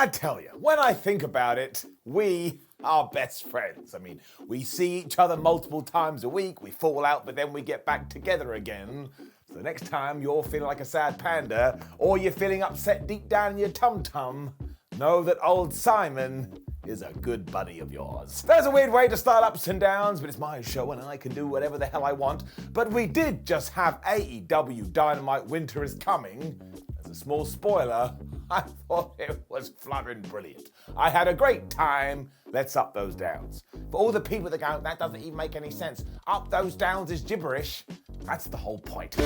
I tell you, when I think about it, we are best friends. I mean, we see each other multiple times a week, we fall out, but then we get back together again. So the next time you're feeling like a sad panda, or you're feeling upset deep down in your tum-tum, know that old Simon is a good buddy of yours. There's a weird way to start ups and downs, but it's my show and I can do whatever the hell I want. But we did just have AEW Dynamite Winter is Coming. As a small spoiler, I thought it was fluttering brilliant. I had a great time. Let's up those downs. For all the people that go, that doesn't even make any sense. Up those downs is gibberish. That's the whole point.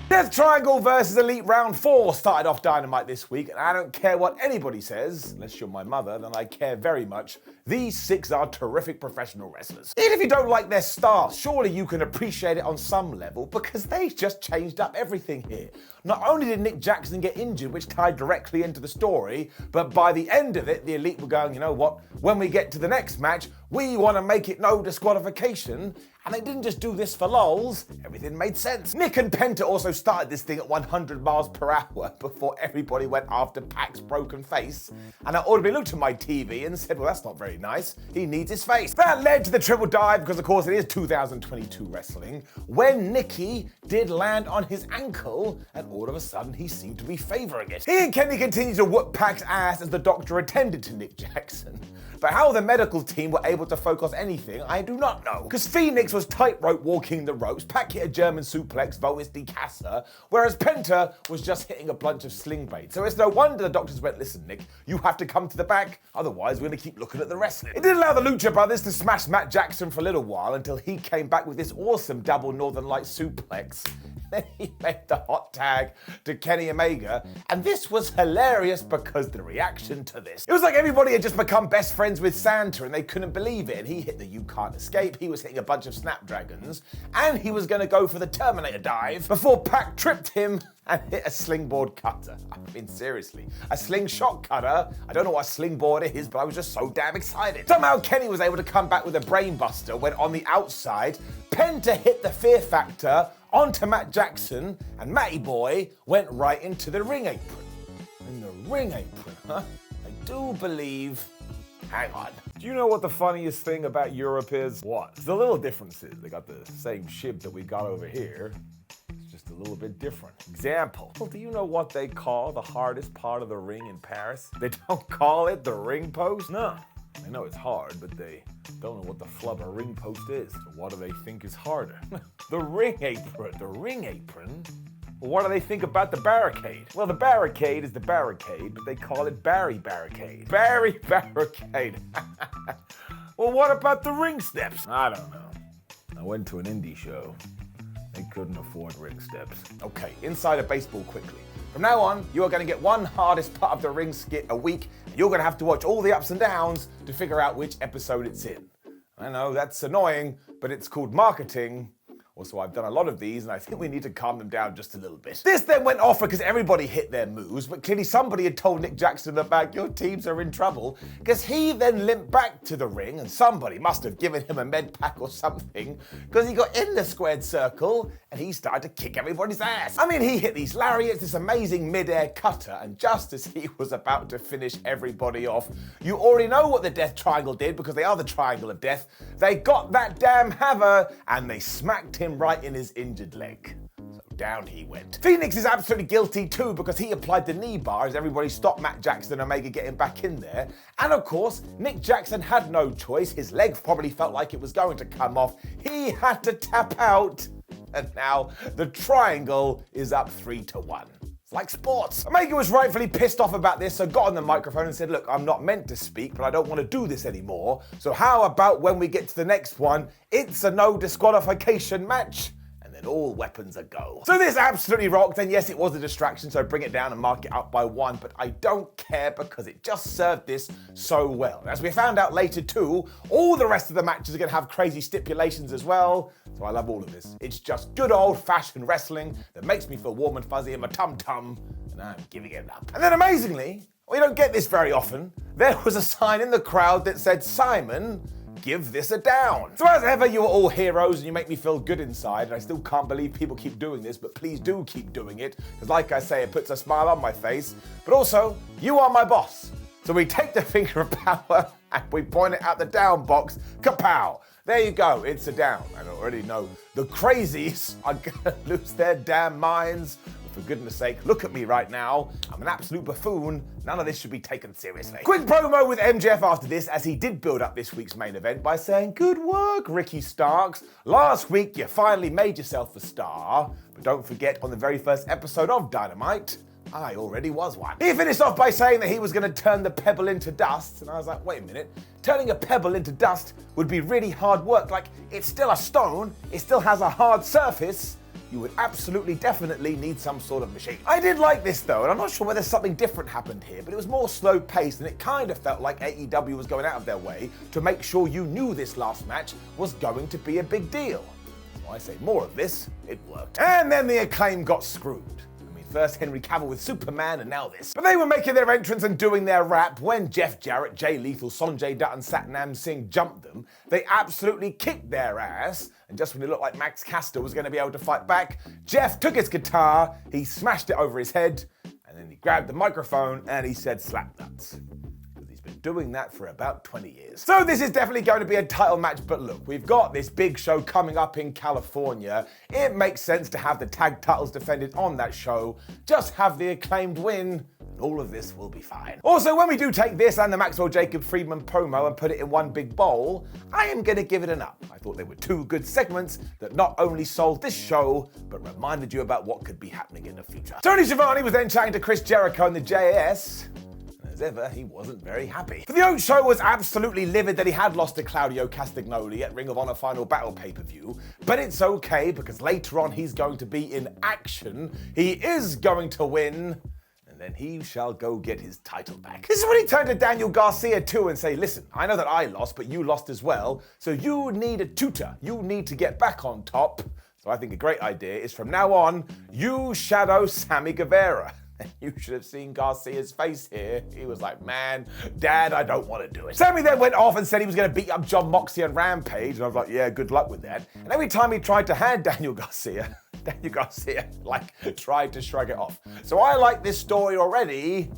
Death Triangle versus Elite Round 4 started off Dynamite this week, and I don't care what anybody says, unless you're my mother, then I care very much. These 6 are terrific professional wrestlers. Even if you don't like their stars, surely you can appreciate it on some level, because they just changed up everything here. Not only did Nick Jackson get injured, which tied directly into the story, but by the end of it, the Elite were going, you know what, when we get to the next match, we want to make it no disqualification. And they didn't just do this for lols, everything made sense. Nick and Penta also started this thing at 100 miles per hour before everybody went after Pac's broken face. And I audibly looked at my TV and said, well, that's not very nice. He needs his face. That led to the triple dive, because of course it is 2022 wrestling, when Nikki did land on his ankle, and all of a sudden he seemed to be favoring it. He and Kenny continued to whoop Pac's ass as the doctor attended to Nick Jackson. But how the medical team were able to focus anything, I do not know. Because Phoenix was tightrope walking the ropes, Pac hit a German suplex, Vois de Casa, whereas Penta was just hitting a bunch of sling bait. So it's no wonder the doctors went, listen, Nick, you have to come to the back, otherwise we're going to keep looking at the wrestling. It did allow the Lucha Brothers to smash Matt Jackson for a little while until he came back with this awesome double Northern Light suplex. Then he made the hot tag to Kenny Omega, and this was hilarious because the reaction to this. It was like everybody had just become best friends with Santa and they couldn't believe it, and he hit the You Can't Escape, he was hitting a bunch of Snapdragons, and he was going to go for the Terminator dive before Pac tripped him and hit a slingboard cutter. I mean, seriously, a slingshot cutter? I don't know what a slingboard is, but I was just so damn excited. Somehow Kenny was able to come back with a brainbuster when on the outside, Penta hit the Fear Factor onto Matt Jackson, and Matty Boy went right into the ring apron. In the ring apron, huh? I do believe... Hang on. Do you know what the funniest thing about Europe is? What? The little differences. They got the same ship that we got over here. It's just a little bit different. Example. Well, do you know what they call the hardest part of the ring in Paris? They don't call it the ring post? No. They know it's hard, but they don't know what the flub a ring post is. So what do they think is harder? The ring apron. The ring apron? Well, what do they think about the barricade? Well, the barricade is the barricade, but they call it Barry Barricade. Barry Barricade. Well, what about the ring steps? I don't know. I went to an indie show. They couldn't afford ring steps. Okay, inside of baseball quickly. From now on, you are going to get one hardest part of the ring skit a week, and you're going to have to watch all the ups and downs to figure out which episode it's in. I know, that's annoying, but it's called marketing. Also, I've done a lot of these, and I think we need to calm them down just a little bit. This then went off because everybody hit their moves, but clearly somebody had told Nick Jackson in the back, your teams are in trouble, because he then limped back to the ring, and somebody must have given him a med pack or something, because he got in the squared circle, and he started to kick everybody's ass. I mean, he hit these lariats, this amazing mid-air cutter, and just as he was about to finish everybody off, you already know what the Death Triangle did, because they are the Triangle of Death. They got that damn hammer, and they smacked him right in his injured leg. So down he went. Phoenix is absolutely guilty too, because he applied the knee bar as everybody stopped Matt Jackson and Omega getting back in there. And of course, Nick Jackson had no choice. His leg probably felt like it was going to come off. He had to tap out. And now the Triangle is up 3-1. Like sports. Omega was rightfully pissed off about this, so got on the microphone and said, look, I'm not meant to speak, but I don't want to do this anymore. So how about when we get to the next one, it's a no disqualification match, and then all weapons are go. So this absolutely rocked, and yes, it was a distraction, so bring it down and mark it up by 1, but I don't care because it just served this so well. As we found out later too, all the rest of the matches are going to have crazy stipulations as well. So I love all of this. It's just good old-fashioned wrestling that makes me feel warm and fuzzy in my tum-tum, and I'm giving it up. And then amazingly, we don't get this very often, there was a sign in the crowd that said, Simon, give this a down. So as ever, you are all heroes and you make me feel good inside, and I still can't believe people keep doing this, but please do keep doing it, because like I say, it puts a smile on my face. But also, you are my boss. So we take the finger of power and we point it at the down box. Kapow! There you go, it's a down. I already know the crazies are gonna lose their damn minds. For goodness sake, look at me right now. I'm an absolute buffoon. None of this should be taken seriously. Quick promo with MJF after this, as he did build up this week's main event by saying, "Good work, Ricky Starks. Last week you finally made yourself a star." But don't forget, on the very first episode of Dynamite, I already was one. He finished off by saying that he was going to turn the pebble into dust, and I was like, wait a minute, turning a pebble into dust would be really hard work. Like, it's still a stone, it still has a hard surface. You would absolutely, definitely need some sort of machine. I did like this though, and I'm not sure whether something different happened here, but it was more slow paced, and it kind of felt like AEW was going out of their way to make sure you knew this last match was going to be a big deal. So I say more of this, it worked. And then the Acclaim got screwed. First Henry Cavill with Superman, and now this. But they were making their entrance and doing their rap when Jeff Jarrett, Jay Lethal, Sonjay Dutt and Satnam Singh jumped them. They absolutely kicked their ass, and just when it looked like Max Caster was going to be able to fight back, Jeff took his guitar, he smashed it over his head, and then he grabbed the microphone and he said slap nuts. Been doing that for about 20 years. So this is definitely going to be a title match, but look, we've got this big show coming up in California. It makes sense to have the tag titles defended on that show. Just have the Acclaimed win, and all of this will be fine. Also, when we do take this and the Maxwell Jacob Friedman promo and put it in one big bowl, I am going to give it an up. I thought they were two good segments that not only sold this show, but reminded you about what could be happening in the future. Tony Schiavone was then chatting to Chris Jericho and the JAS. As ever, he wasn't very happy. The Oat Show was absolutely livid that he had lost to Claudio Castagnoli at Ring of Honor Final Battle pay-per-view, but it's okay because later on he's going to be in action. He is going to win, and then he shall go get his title back. This is when he turned to Daniel Garcia too and say, listen, I know that I lost, but you lost as well, so you need a tutor. You need to get back on top. So I think a great idea is from now on, you shadow Sammy Guevara. You should have seen Garcia's face here. He was like, man, Dad, I don't want to do it. Sammy then went off and said he was going to beat up John Moxley on Rampage, and I was like, yeah, good luck with that. And every time he tried to hand Daniel Garcia, tried to shrug it off. So I like this story already,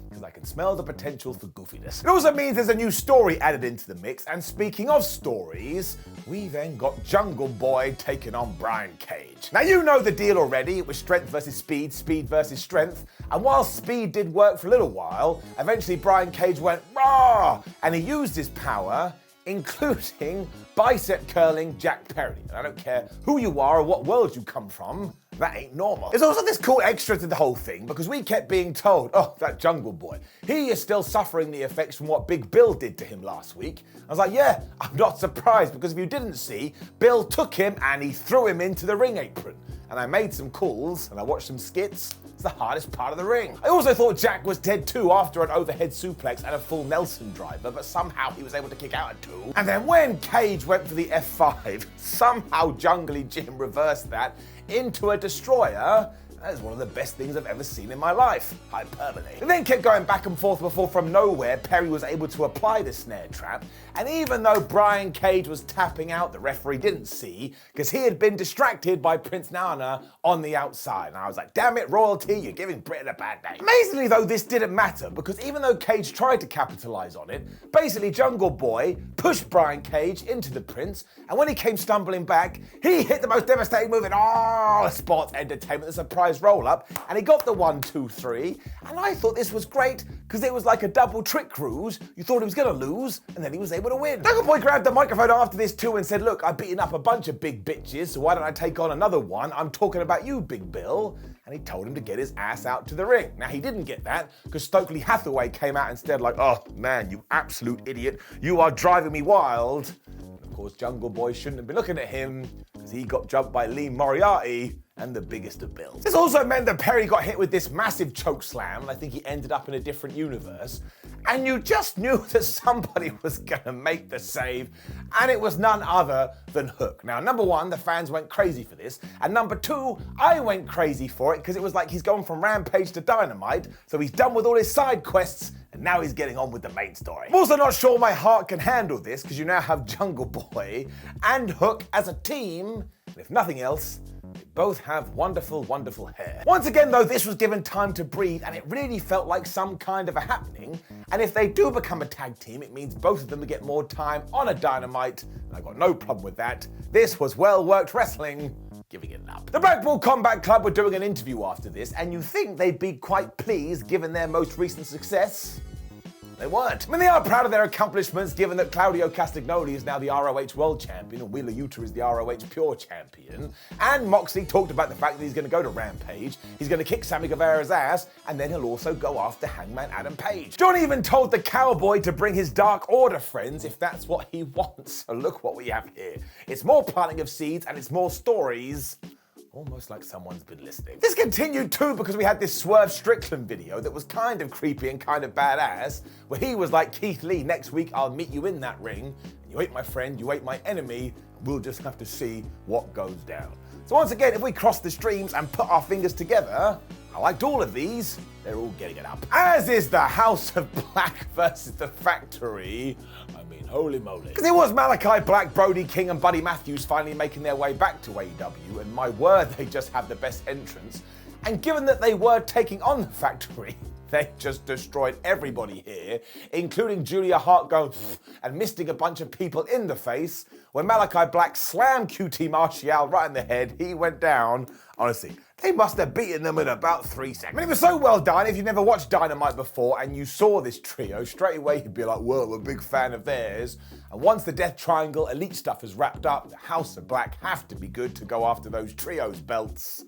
because I can smell the potential for goofiness. It also means there's a new story added into the mix, and speaking of stories, we then got Jungle Boy taking on Brian Cage. Now you know the deal already, it was strength versus speed, speed versus strength, and while speed did work for a little while, eventually Brian Cage went raw, and he used his power, including bicep curling Jack Perry. And I don't care who you are or what world you come from, that ain't normal. There's also this cool extra to the whole thing, because we kept being told, oh, that Jungle Boy, he is still suffering the effects from what Big Bill did to him last week. I was like, yeah, I'm not surprised, because if you didn't see, Bill took him and he threw him into the ring apron. And I made some calls and I watched some skits. It's the hardest part of the ring. I also thought Jack was dead too after an overhead suplex and a full Nelson driver, but somehow he was able to kick out at two. And then when Cage went for the F5, somehow Jungly Jim reversed that into a destroyer. That is one of the best things I've ever seen in my life. Hyperbole. It then kept going back and forth before from nowhere Perry was able to apply the snare trap, and even though Brian Cage was tapping out, the referee didn't see because he had been distracted by Prince Nana on the outside. And I was like, damn it, Royalty, you're giving Britain a bad name. Amazingly though, this didn't matter because even though Cage tried to capitalize on it, basically Jungle Boy pushed Brian Cage into the Prince, and when he came stumbling back, he hit the most devastating move in all sports entertainment, the surprise roll up, and he got the 1, 2, 3, and I thought this was great because it was like a double trick cruise. You thought he was gonna lose, and then he was able to win. Jungle Boy grabbed the microphone after this too and said, look, I've beaten up a bunch of big bitches, so why don't I take on another one? I'm talking about you, Big Bill. And he told him to get his ass out to the ring. Now he didn't get that because Stokely Hathaway came out instead like, oh man, you absolute idiot, you are driving me wild. And of course, Jungle Boy shouldn't have been looking at him because he got jumped by Lee Moriarty and the biggest of bills. This also meant that Perry got hit with this massive choke slam, and I think he ended up in a different universe. And you just knew that somebody was gonna make the save, and it was none other than Hook. Now, number one, the fans went crazy for this, and number two, I went crazy for it because it was like he's going from Rampage to Dynamite, so he's done with all his side quests, and and now he's getting on with the main story. I'm also not sure my heart can handle this, because you now have Jungle Boy and Hook as a team, and if nothing else, they both have wonderful, wonderful hair. Once again though, this was given time to breathe, and it really felt like some kind of a happening, and if they do become a tag team, it means both of them will get more time on a Dynamite, and I've got no problem with that. This was well-worked wrestling. Giving it up. The Blackpool Combat Club were doing an interview after this, and you think they'd be quite pleased given their most recent success. They weren't. I mean, they are proud of their accomplishments, given that Claudio Castagnoli is now the ROH World Champion, and Wheeler Yuta is the ROH Pure Champion. And Moxley talked about the fact that he's going to go to Rampage, he's going to kick Sammy Guevara's ass, and then he'll also go after Hangman Adam Page. John even told the Cowboy to bring his Dark Order friends if that's what he wants. So look what we have here. It's more planting of seeds, and it's more stories. Almost like someone's been listening. This continued too because we had this Swerve Strickland video that was kind of creepy and kind of badass, where he was like, Keith Lee, next week I'll meet you in that ring. You ain't my friend, you ain't my enemy. We'll just have to see what goes down. So once again, if we cross the streams and put our fingers together, I liked all of these. They're all getting it up. As is the House of Black versus the Factory. I mean, holy moly. Because it was Malachi Black, Brody King, and Buddy Matthews finally making their way back to AEW, and my word, they just had the best entrance. And given that they were taking on the Factory, they just destroyed everybody here, including Julia Hart going and misting a bunch of people in the face. When Malachi Black slammed QT Marshall right in the head, he went down. Honestly, they must have beaten them in about 3 seconds. I mean, it was so well done. If you've never watched Dynamite before and you saw this trio, straight away you'd be like, whoa, I'm a big fan of theirs. And once the Death Triangle Elite stuff is wrapped up, the House of Black have to be good to go after those trios belts.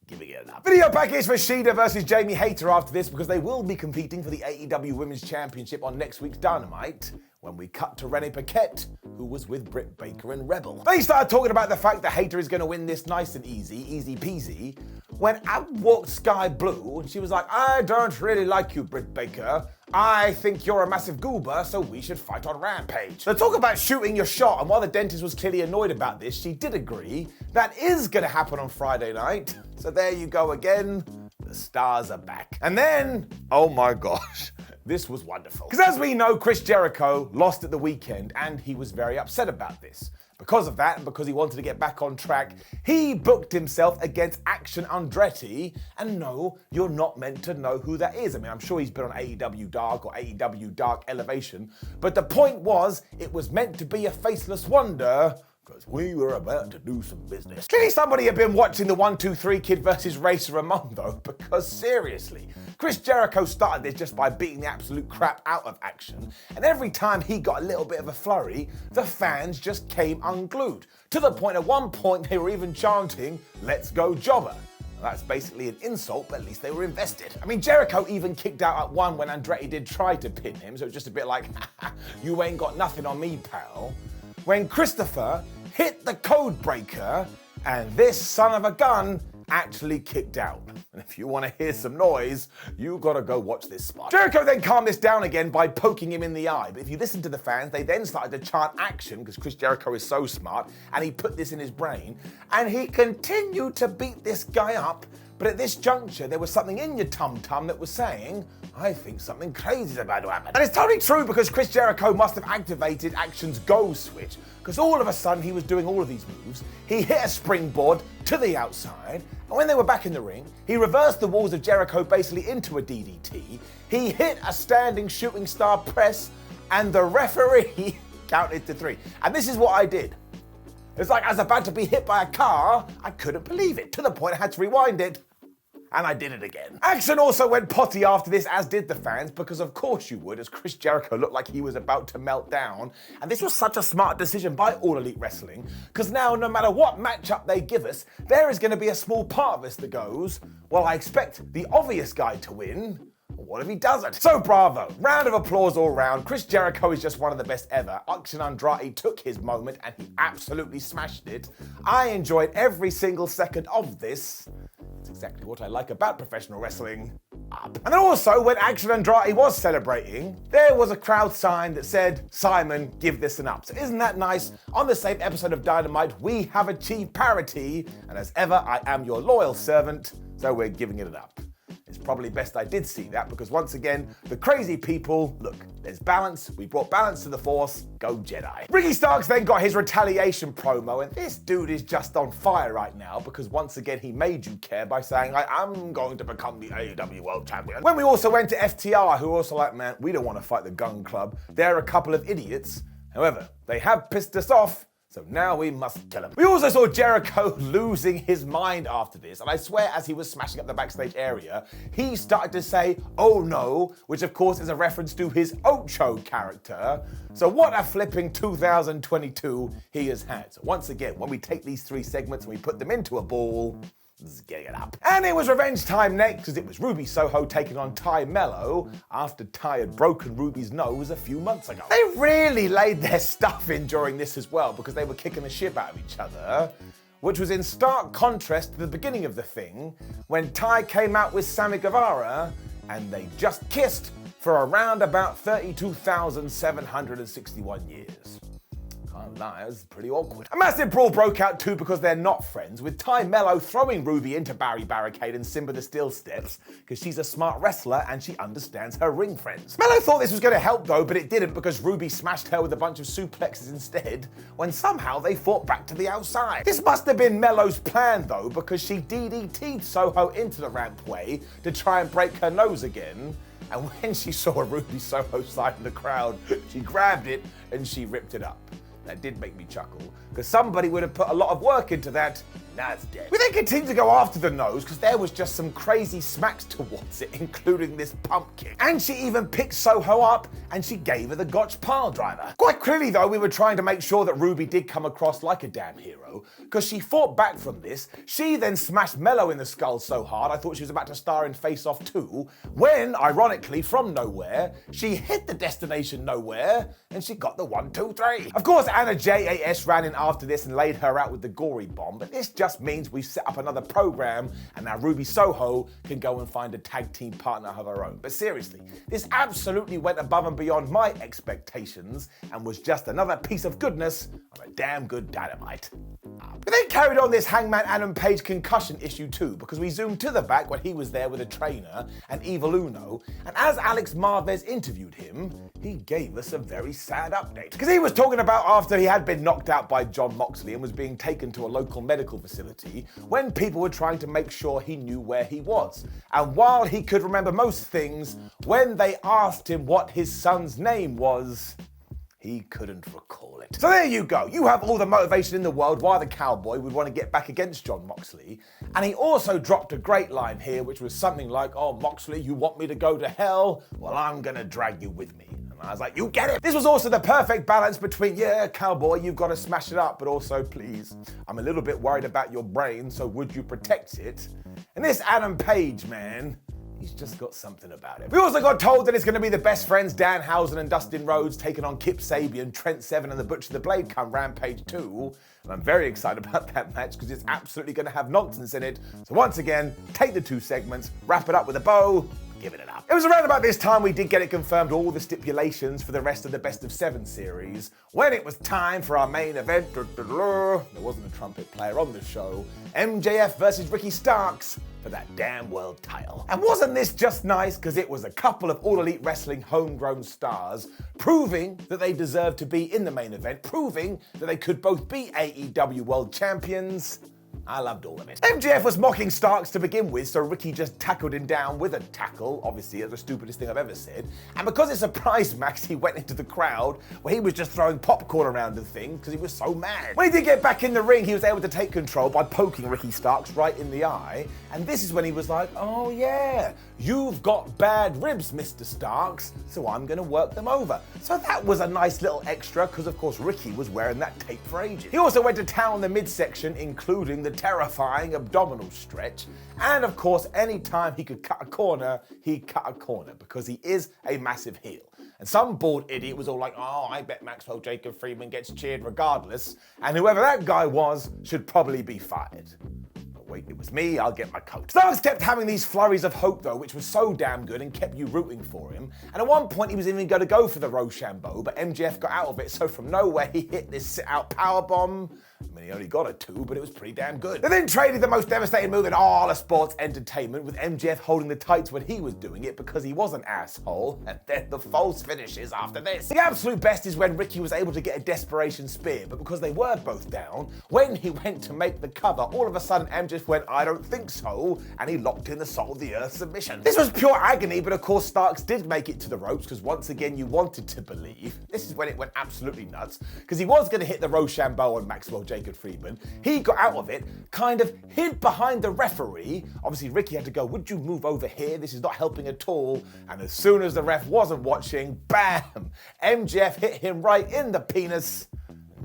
Giving it enough. Video package for Shida versus Jamie Hayter after this, because they will be competing for the AEW Women's Championship on next week's Dynamite, when we cut to Renee Paquette, who was with Britt Baker and Rebel. They started talking about the fact that Hayter is going to win this nice and easy peasy, when out walked Sky Blue, and she was like, I don't really like you, Britt Baker. I think you're a massive goober, so we should fight on Rampage. So talk about shooting your shot, and while the dentist was clearly annoyed about this, she did agree that is going to happen on Friday night. So there you go again. The stars are back. And then, oh my gosh, this was wonderful. Because as we know, Chris Jericho lost at the weekend, and he was very upset about this. Because of that, and because he wanted to get back on track, he booked himself against Action Andretti, and no, you're not meant to know who that is. I mean, I'm sure he's been on AEW Dark or AEW Dark Elevation, but the point was, it was meant to be a faceless wonder, because we were about to do some business. Clearly somebody had been watching the 1-2-3 Kid versus Racer Ramon though, because seriously, Chris Jericho started this just by beating the absolute crap out of Action, and every time he got a little bit of a flurry, the fans just came unglued. To the point at one point they were even chanting, "Let's go Jobber." That's basically an insult, but at least they were invested. I mean, Jericho even kicked out at one when Andretti did try to pin him, so it was just a bit like, you ain't got nothing on me, pal. When Christopher hit the code breaker, and this son of a gun actually kicked out. And if you want to hear some noise, you gotta go watch this spot. Jericho then calmed this down again by poking him in the eye. But if you listen to the fans, they then started to chant Action, because Chris Jericho is so smart, and he put this in his brain, and he continued to beat this guy up. But at this juncture, there was something in your tum-tum that was saying, I think something crazy is about to happen. And it's totally true, because Chris Jericho must have activated Action's go switch, because all of a sudden he was doing all of these moves. He hit a springboard to the outside, and when they were back in the ring, he reversed the walls of Jericho basically into a DDT. He hit a standing shooting star press, and the referee counted to 3. And this is what I did. It's like I was about to be hit by a car. I couldn't believe it, to the point I had to rewind it. And I did it again. Action also went potty after this, as did the fans, because of course you would, as Chris Jericho looked like he was about to melt down. And this was such a smart decision by All Elite Wrestling, because now no matter what matchup they give us, there is going to be a small part of us that goes, well, I expect the obvious guy to win. What if he doesn't? So bravo, round of applause all round. Chris Jericho is just one of the best ever. Action Andretti took his moment and he absolutely smashed it. I enjoyed every single second of this. It's exactly what I like about professional wrestling. Up. And then also, when Action Andretti was celebrating, there was a crowd sign that said, Simon, give this an up. So isn't that nice? On the same episode of Dynamite, we have achieved parity, and as ever, I am your loyal servant, so we're giving it an up. It's probably best I did see that because once again, the crazy people, look, there's balance, we brought balance to the Force, go Jedi. Ricky Starks then got his retaliation promo and this dude is just on fire right now because once again he made you care by saying, I'm going to become the AEW World Champion. When we also went to FTR, who were also like, man, we don't want to fight the Gun Club, they're a couple of idiots. However, they have pissed us off, so now we must kill him. We also saw Jericho losing his mind after this, and I swear as he was smashing up the backstage area, he started to say, oh no, which of course is a reference to his Ocho character. So what a flipping 2022 he has had. So once again, when we take these 3 segments and we put them into a ball, let's get it up. And it was revenge time next, because it was Ruby Soho taking on Melo after Ty had broken Ruby's nose a few months ago. They really laid their stuff in during this as well, because they were kicking the shit out of each other, which was in stark contrast to the beginning of the thing, when Ty came out with Sammy Guevara, and they just kissed for around about 32,761 years. Can't lie, it was pretty awkward. A massive brawl broke out too because they're not friends, with Melo throwing Ruby into Barry Barricade and Simba the Steel Steps because she's a smart wrestler and she understands her ring friends. Melo thought this was going to help though, but it didn't because Ruby smashed her with a bunch of suplexes instead when somehow they fought back to the outside. This must have been Melo's plan though because she DDT'd Soho into the rampway to try and break her nose again. And when she saw Ruby Soho side in the crowd, she grabbed it and she ripped it up. That did make me chuckle, because somebody would have put a lot of work into that. Now it's dead. We then continued to go after the nose, because there was just some crazy smacks towards it, including this pump kick. And she even picked Soho up, and she gave her the Gotch pile driver. Quite clearly though, we were trying to make sure that Ruby did come across like a damn hero, because she fought back from this. She then smashed Melo in the skull so hard, I thought she was about to star in Face Off 2, when, ironically, from nowhere, she hit the destination nowhere, and she got the 1, 2, 3. Of course, Anna JAS ran in after this and laid her out with the gory bomb, but this just means we've set up another program and now Ruby Soho can go and find a tag team partner of her own. But seriously, this absolutely went above and beyond my expectations and was just another piece of goodness on a damn good Dynamite. We then carried on this Hangman Adam Page concussion issue too, because we zoomed to the back when he was there with a trainer and Evil Uno, and as Alex Marvez interviewed him, he gave us a very sad update. Because he was talking about after he had been knocked out by Jon Moxley and was being taken to a local medical facility, when people were trying to make sure he knew where he was. And while he could remember most things, when they asked him what his son's name was, he couldn't recall it. So there you go. You have all the motivation in the world why the cowboy would want to get back against Jon Moxley. And he also dropped a great line here, which was something like, oh, Moxley, you want me to go to hell? Well, I'm gonna drag you with me. And I was like, you get it. This was also the perfect balance between, yeah, cowboy, you've got to smash it up, but also, please, I'm a little bit worried about your brain, so would you protect it? And this Adam Page, man, he's just got something about it. We also got told that it's going to be the best friends Danhausen and Dustin Rhodes taking on Kip Sabian, Trent Seven and the Butcher the Blade come Rampage 2. And I'm very excited about that match because it's absolutely going to have nonsense in it. So once again, take the 2 segments, wrap it up with a bow, give it up. It was around about this time we did get it confirmed all the stipulations for the rest of the Best of 7 series. When it was time for our main event, there wasn't a trumpet player on the show, MJF versus Ricky Starks for that damn world title. And wasn't this just nice because it was a couple of All Elite Wrestling homegrown stars proving that they deserved to be in the main event, proving that they could both be AEW World Champions. I loved all of it. MJF was mocking Starks to begin with, so Ricky just tackled him down with a tackle. Obviously, it's the stupidest thing I've ever said. And because it surprised Max, he went into the crowd where he was just throwing popcorn around and things because he was so mad. When he did get back in the ring, he was able to take control by poking Ricky Starks right in the eye. And this is when he was like, oh yeah, you've got bad ribs, Mr. Starks, so I'm gonna work them over. So that was a nice little extra because of course Ricky was wearing that tape for ages. He also went to town on the midsection, including the terrifying abdominal stretch. And of course, anytime he could cut a corner, he cut a corner because he is a massive heel. And some bald idiot was all like, oh, I bet Maxwell Jacob Friedman gets cheered regardless. And whoever that guy was should probably be fired. Wait, it was me, I'll get my coat. Starks kept having these flurries of hope though, which was so damn good and kept you rooting for him. And at one point he was even going to go for the Rochambeau, but MJF got out of it, so from nowhere he hit this sit-out powerbomb. I mean, he only got a 2, but it was pretty damn good. They then traded the most devastating move in all of sports entertainment, with MJF holding the tights when he was doing it because he was an asshole, and then the false finishes after this. The absolute best is when Ricky was able to get a desperation spear, but because they were both down, when he went to make the cover, all of a sudden MJF went, "I don't think so," and he locked in the Salt of the Earth submission. This was pure agony, but of course Starks did make it to the ropes, because once again you wanted to believe. This is when it went absolutely nuts, because he was going to hit the Rochambeau on Maxwell Jacob Friedman. He got out of it, kind of hid behind the referee. Obviously Ricky had to go, "Would you move over here? This is not helping at all." And as soon as the ref wasn't watching, bam! MJF hit him right in the penis.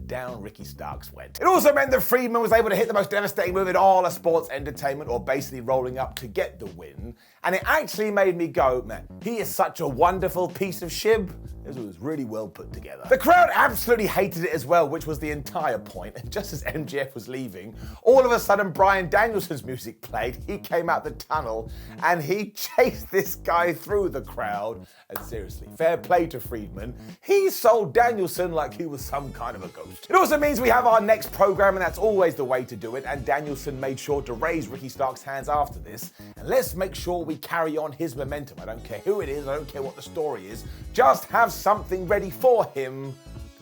Down Ricky Starks went. It also meant that Friedman was able to hit the most devastating move in all of sports entertainment, or basically rolling up to get the win. And it actually made me go, man, he is such a wonderful piece of shib. This was really well put together. The crowd absolutely hated it as well, which was the entire point. And just as MJF was leaving, all of a sudden Bryan Danielson's music played. He came out the tunnel and he chased this guy through the crowd. And seriously, fair play to Friedman. He sold Danielson like he was some kind of a ghost. It also means we have our next program, and that's always the way to do it. And Danielson made sure to raise Ricky Starks' hands after this. And let's make sure we carry on his momentum. I don't care who it is, I don't care what the story is. Just have something ready for him.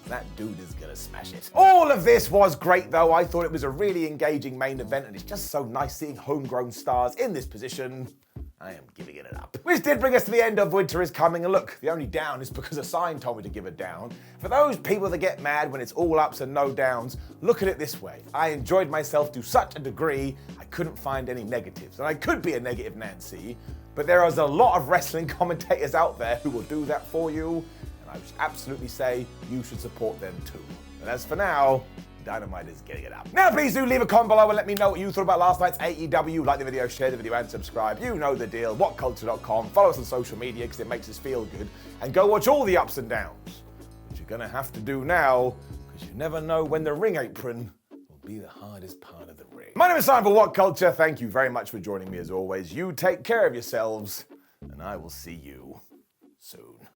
That dude is gonna smash it. All of this was great though. I thought it was a really engaging main event, and it's just so nice seeing homegrown stars in this position. I am giving it up. Which did bring us to the end of Winter is Coming, and look, the only down is because a sign told me to give it down. For those people that get mad when it's all ups and no downs, look at it this way. I enjoyed myself to such a degree, I couldn't find any negatives. And I could be a negative Nancy, but there is a lot of wrestling commentators out there who will do that for you, and I would absolutely say you should support them too. And as for now, Dynamite is getting it up. Now please do leave a comment below and let me know what you thought about last night's AEW. Like the video, share the video and subscribe. You know the deal. WhatCulture.com. Follow us on social media because it makes us feel good. And go watch all the ups and downs, which you're going to have to do now because you never know when the ring apron will be the hardest part of the ring. My name is Simon for WhatCulture. Thank you very much for joining me as always. You take care of yourselves and I will see you soon.